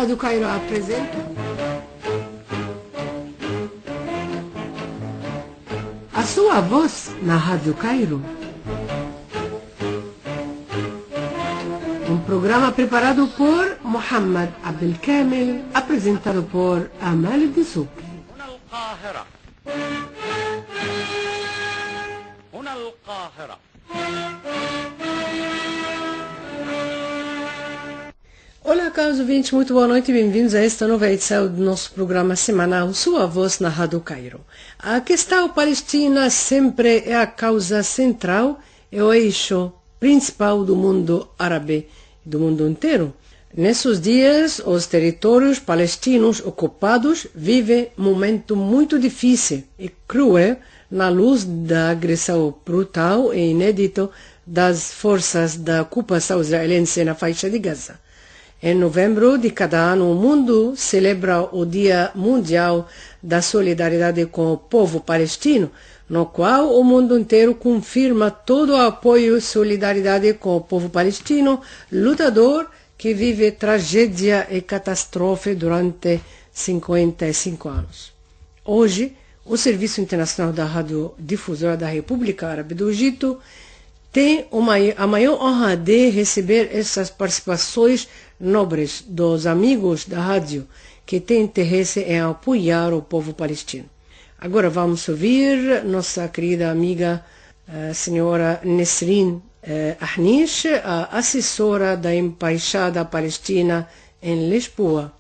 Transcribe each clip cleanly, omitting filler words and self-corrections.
Rádio Cairo apresenta A Sua Voz na Rádio Cairo. Um programa preparado por Mohamed Abdelkamel, apresentado por Amal Dessouky. Olá, caros ouvintes, muito boa noite e bem-vindos a esta nova edição do nosso programa semanal Sua Voz na Rádio Cairo. A questão palestina sempre é a causa central e o eixo principal do mundo árabe e do mundo inteiro. Nesses dias, os territórios palestinos ocupados vivem um momento muito difícil e cruel na luz da agressão brutal e inédita das forças da ocupação israelense na faixa de Gaza. Em novembro de cada ano, o mundo celebra o Dia Mundial da Solidariedade com o povo palestino, no qual o mundo inteiro confirma todo o apoio e solidariedade com o povo palestino, lutador que vive tragédia e catástrofe durante 55 anos. Hoje, o Serviço Internacional da Radiodifusora da República Árabe do Egito tem a maior honra de receber essas participações nobres dos amigos da rádio que têm interesse em apoiar o povo palestino. Agora vamos ouvir nossa querida amiga, a senhora Nesrin Ahnish, a assessora da Embaixada Palestina em Lisboa.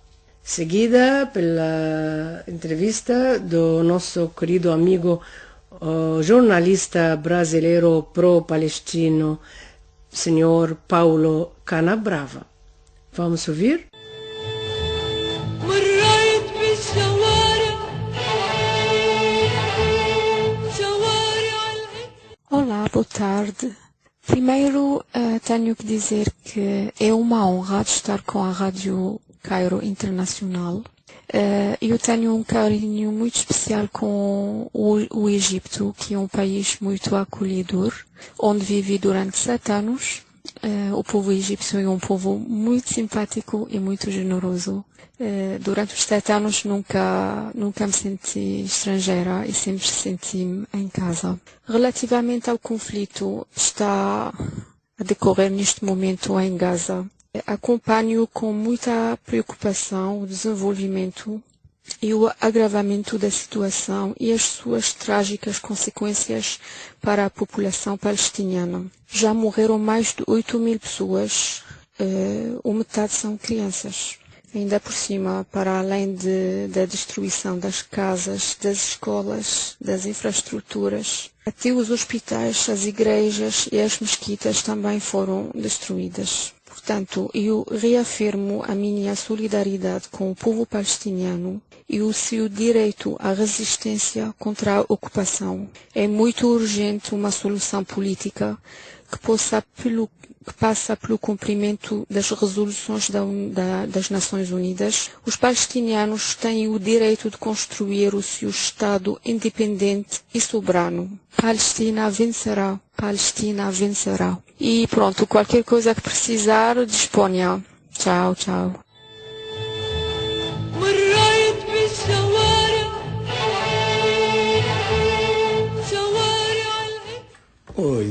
Seguida pela entrevista do nosso querido amigo, o jornalista brasileiro pró-palestino, senhor Paulo Canabrava. Vamos ouvir? Olá, boa tarde. Primeiro, tenho que dizer que é uma honra estar com a Rádio Cairo Internacional. Eu tenho um carinho muito especial com o Egito, que é um país muito acolhedor, onde vivi durante 7 anos. O povo egípcio é um povo muito simpático e muito generoso. Durante os 7 anos nunca me senti estrangeira e sempre senti-me em casa. Relativamente ao conflito que está a decorrer neste momento em Gaza, acompanho com muita preocupação o desenvolvimento e o agravamento da situação e as suas trágicas consequências para a população palestiniana. Já morreram mais de 8.000 pessoas, ou metade são crianças. Ainda por cima, para além da destruição das casas, das escolas, das infraestruturas, até os hospitais, as igrejas e as mesquitas também foram destruídas. Portanto, eu reafirmo a minha solidariedade com o povo palestiniano e o seu direito à resistência contra a ocupação. É muito urgente uma solução política que passa pelo cumprimento das resoluções das Nações Unidas. Os palestinianos têm o direito de construir o seu Estado independente e soberano. Palestina vencerá. Palestina vencerá. E pronto, qualquer coisa que precisar, disponha. Tchau, tchau.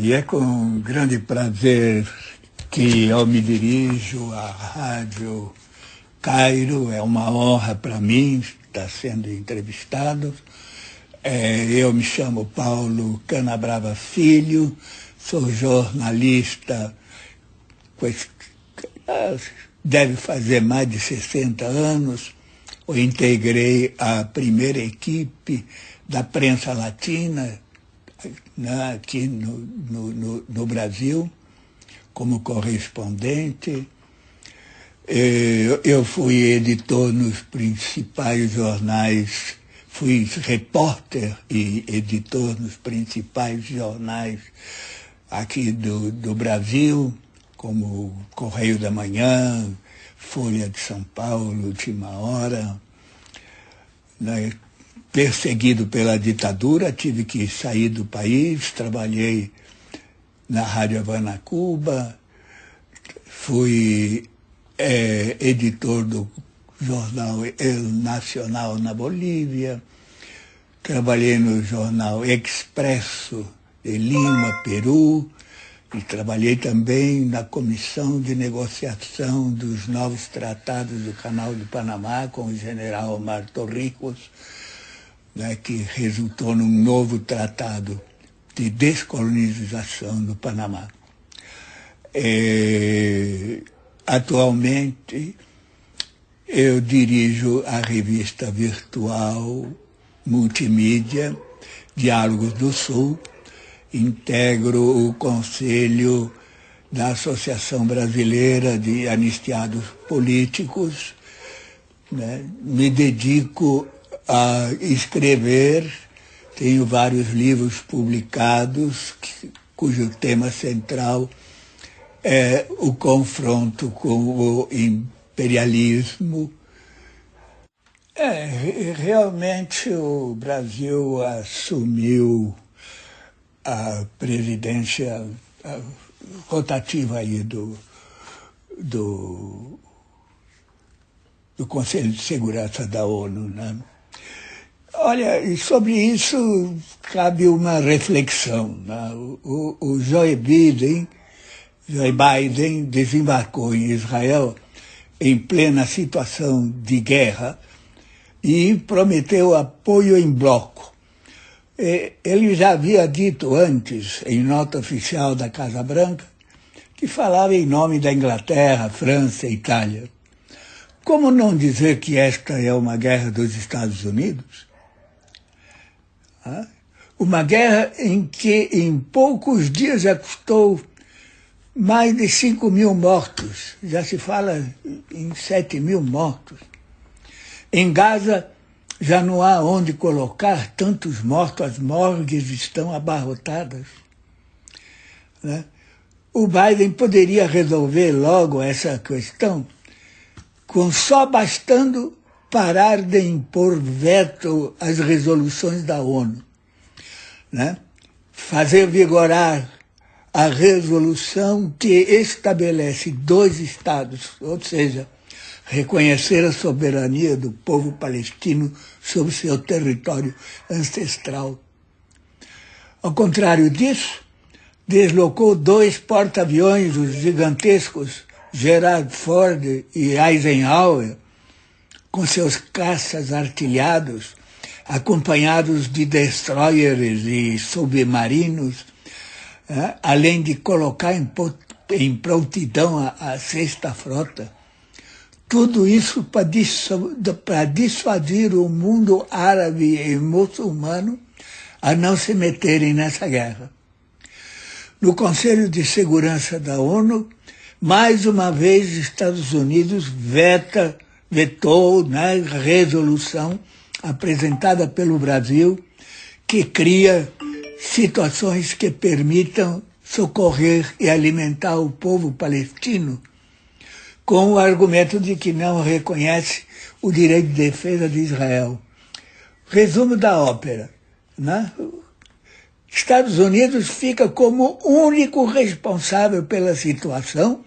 E é com grande prazer que eu me dirijo à Rádio Cairo. É uma honra para mim estar sendo entrevistado. Eu me chamo Paulo Canabrava Filho, sou jornalista, deve fazer mais de 60 anos. Eu integrei a primeira equipe da prensa latina, né, aqui no Brasil, como correspondente. Eu fui editor nos principais jornais, fui repórter e editor nos principais jornais aqui do Brasil, como Correio da Manhã, Folha de São Paulo, Última Hora, né? Perseguido pela ditadura, tive que sair do país, trabalhei na Rádio Havana, Cuba, fui editor do jornal El Nacional na Bolívia, trabalhei no jornal Expresso de Lima, Peru, e trabalhei também na comissão de negociação dos novos tratados do Canal do Panamá com o general Omar Torrijos, né, que resultou num novo tratado de descolonização do Panamá. Atualmente, eu dirijo a revista virtual multimídia Diálogos do Sul, integro o conselho da Associação Brasileira de Anistiados Políticos, né? Me dedico a escrever, tenho vários livros publicados, cujo tema central é o confronto com o imperialismo. Realmente o Brasil assumiu a presidência rotativa aí do Conselho de Segurança da ONU, né? Olha, e sobre isso cabe uma reflexão, né? O Joe Biden desembarcou em Israel em plena situação de guerra e prometeu apoio em bloco. Ele já havia dito antes, em nota oficial da Casa Branca, que falava em nome da Inglaterra, França e Itália. Como não dizer que esta é uma guerra dos Estados Unidos? Uma guerra em que em poucos dias já custou mais de 5.000 mortos. Já se fala em 7.000 mortos. Em Gaza, já não há onde colocar tantos mortos, as morgues estão abarrotadas, né? O Biden poderia resolver logo essa questão com só bastando parar de impor veto às resoluções da ONU, né? Fazer vigorar a resolução que estabelece 2 estados, ou seja, reconhecer a soberania do povo palestino sobre seu território ancestral. Ao contrário disso, deslocou 2 porta-aviões, os gigantescos Gerald Ford e Eisenhower, com seus caças artilhados, acompanhados de destroyers e submarinos, além de colocar em prontidão a 6ª Frota. Tudo isso para dissuadir o mundo árabe e muçulmano a não se meterem nessa guerra. No Conselho de Segurança da ONU, mais uma vez, Estados Unidos vetou na resolução apresentada pelo Brasil, que cria situações que permitam socorrer e alimentar o povo palestino, com o argumento de que não reconhece o direito de defesa de Israel. Resumo da ópera, né? Estados Unidos fica como único responsável pela situação,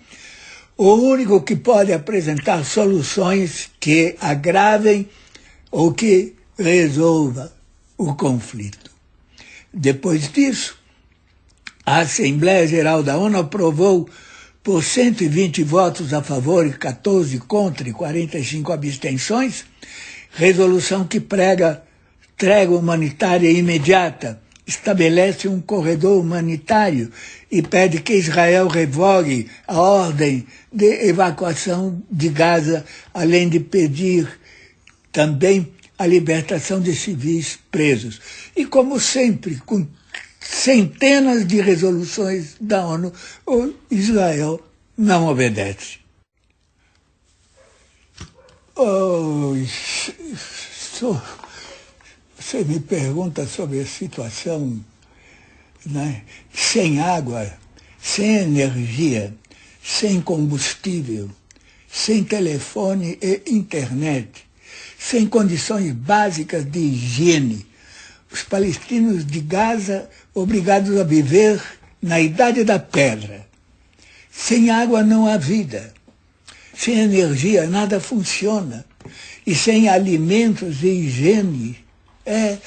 o único que pode apresentar soluções que agravem ou que resolva o conflito. Depois disso, a Assembleia Geral da ONU aprovou por 120 votos a favor e 14 contra e 45 abstenções, resolução que prega trégua humanitária imediata, estabelece um corredor humanitário e pede que Israel revogue a ordem de evacuação de Gaza, além de pedir também a libertação de civis presos. E, como sempre, com centenas de resoluções da ONU, o Israel não obedece. Você me pergunta sobre a situação, né? Sem água, sem energia, sem combustível, sem telefone e internet, sem condições básicas de higiene. Os palestinos de Gaza obrigados a viver na Idade da Pedra. Sem água não há vida. Sem energia nada funciona. e sem alimentos e higiene é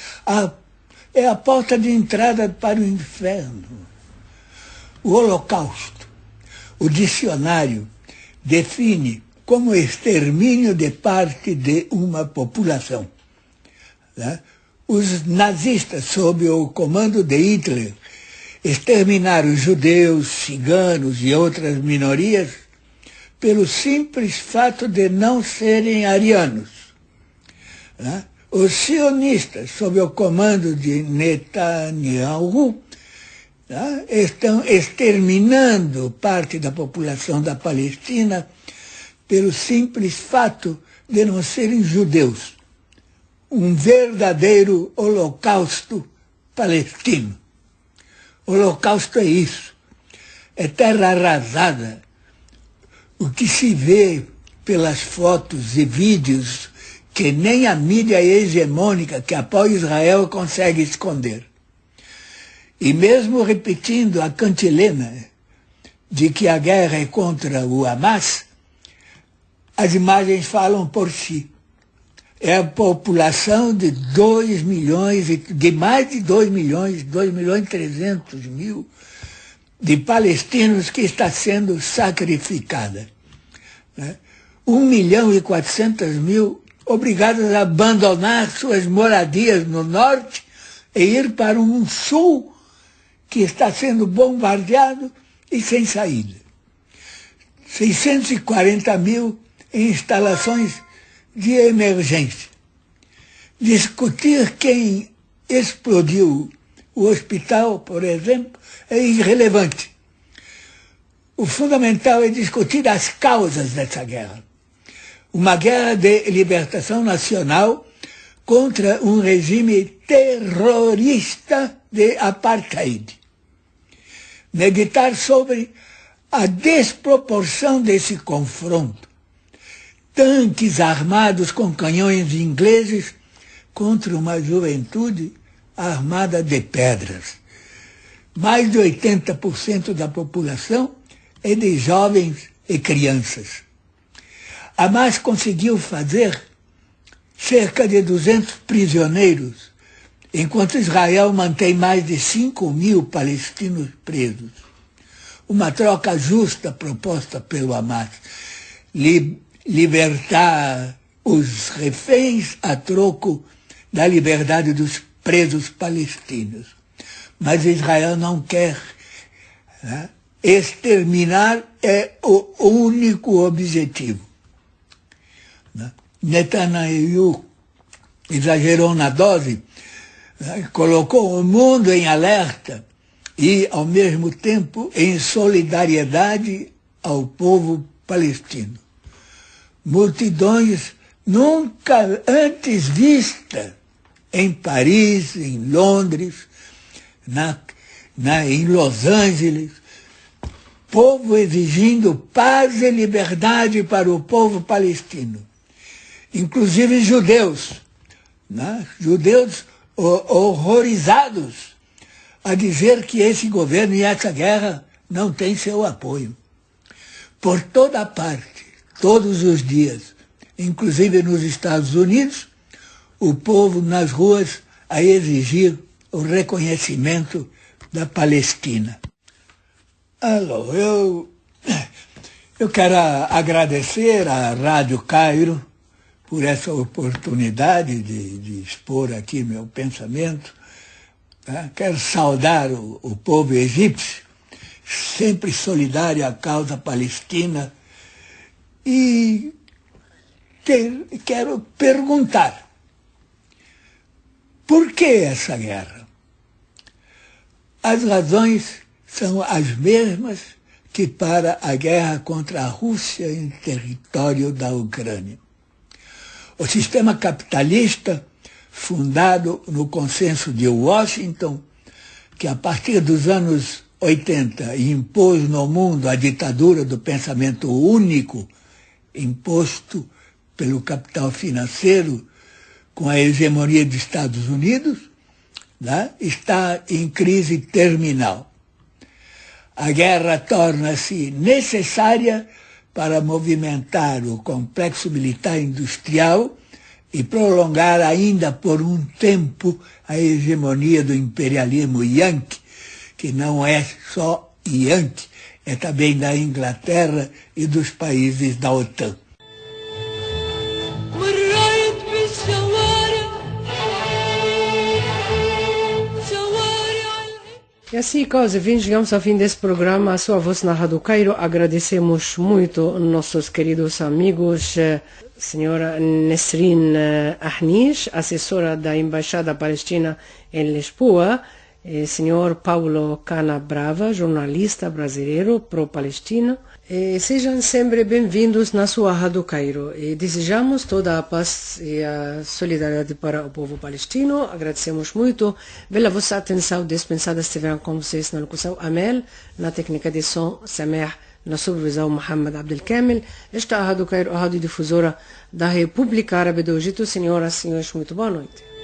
a porta de entrada para o inferno. O Holocausto, o dicionário, define como extermínio de parte de uma população. Né? Os nazistas, sob o comando de Hitler, exterminaram judeus, ciganos e outras minorias pelo simples fato de não serem arianos. Né? Os sionistas, sob o comando de Netanyahu, né, estão exterminando parte da população da Palestina pelo simples fato de não serem judeus. Um verdadeiro holocausto palestino. Holocausto é isso. É terra arrasada. O que se vê pelas fotos e vídeos que nem a mídia hegemônica que apoia Israel consegue esconder. E mesmo repetindo a cantilena de que a guerra é contra o Hamas, as imagens falam por si. É a população de 2 milhões, de mais de 2 milhões, 2.300.000 de palestinos que está sendo sacrificada. 1.400.000 obrigados a abandonar suas moradias no norte e ir para um sul que está sendo bombardeado e sem saída. 640.000 em instalações de emergência. Discutir quem explodiu o hospital, por exemplo, é irrelevante. O fundamental é discutir as causas dessa guerra. Uma guerra de libertação nacional contra um regime terrorista de apartheid. Meditar sobre a desproporção desse confronto. Tanques armados com canhões ingleses contra uma juventude armada de pedras. Mais de 80% da população é de jovens e crianças. Hamas conseguiu fazer cerca de 200 prisioneiros, enquanto Israel mantém mais de 5.000 palestinos presos. Uma troca justa proposta pelo Hamas. Libertar os reféns a troco da liberdade dos presos palestinos. Mas Israel não quer. Né? Exterminar é o único objetivo. Né? Netanyahu exagerou na dose, né? Colocou o mundo em alerta e, ao mesmo tempo, em solidariedade ao povo palestino. Multidões nunca antes vistas em Paris, em Londres, em Los Angeles, povo exigindo paz e liberdade para o povo palestino, inclusive judeus, né? Judeus horrorizados a dizer que esse governo e essa guerra não têm seu apoio. Por toda parte, todos os dias, inclusive nos Estados Unidos, o povo nas ruas a exigir o reconhecimento da Palestina. Alô, eu quero agradecer à Rádio Cairo por essa oportunidade de expor aqui meu pensamento. Tá? Quero saudar o povo egípcio, sempre solidário à causa palestina, e quero perguntar, por que essa guerra? As razões são as mesmas que para a guerra contra a Rússia em território da Ucrânia. O sistema capitalista, fundado no consenso de Washington, que a partir dos anos 80 impôs no mundo a ditadura do pensamento único, imposto pelo capital financeiro com a hegemonia dos Estados Unidos, né, está em crise terminal. A guerra torna-se necessária para movimentar o complexo militar industrial e prolongar ainda por um tempo a hegemonia do imperialismo Yankee, que não é só Yankee, é também da Inglaterra e dos países da OTAN. E assim, caros ouvintes, chegamos ao fim desse programa. A sua voz na Rádio Cairo. Agradecemos muito nossos queridos amigos, senhora Nesrin Ahnish, assessora da Embaixada Palestina em Lisboa, senhor Paulo Canabrava, jornalista brasileiro pró-palestino. Sejam sempre bem-vindos na sua Rádio Cairo. E desejamos toda a paz e a solidariedade para o povo palestino. Agradecemos muito pela vossa atenção dispensada. Estiveram com vocês na locução Amel, na técnica de som Samer, na supervisão Mohamed Abdelkamel. Esta é a Rádio Cairo, a rádio difusora da República Árabe do Egito. Senhoras e senhores, muito boa noite.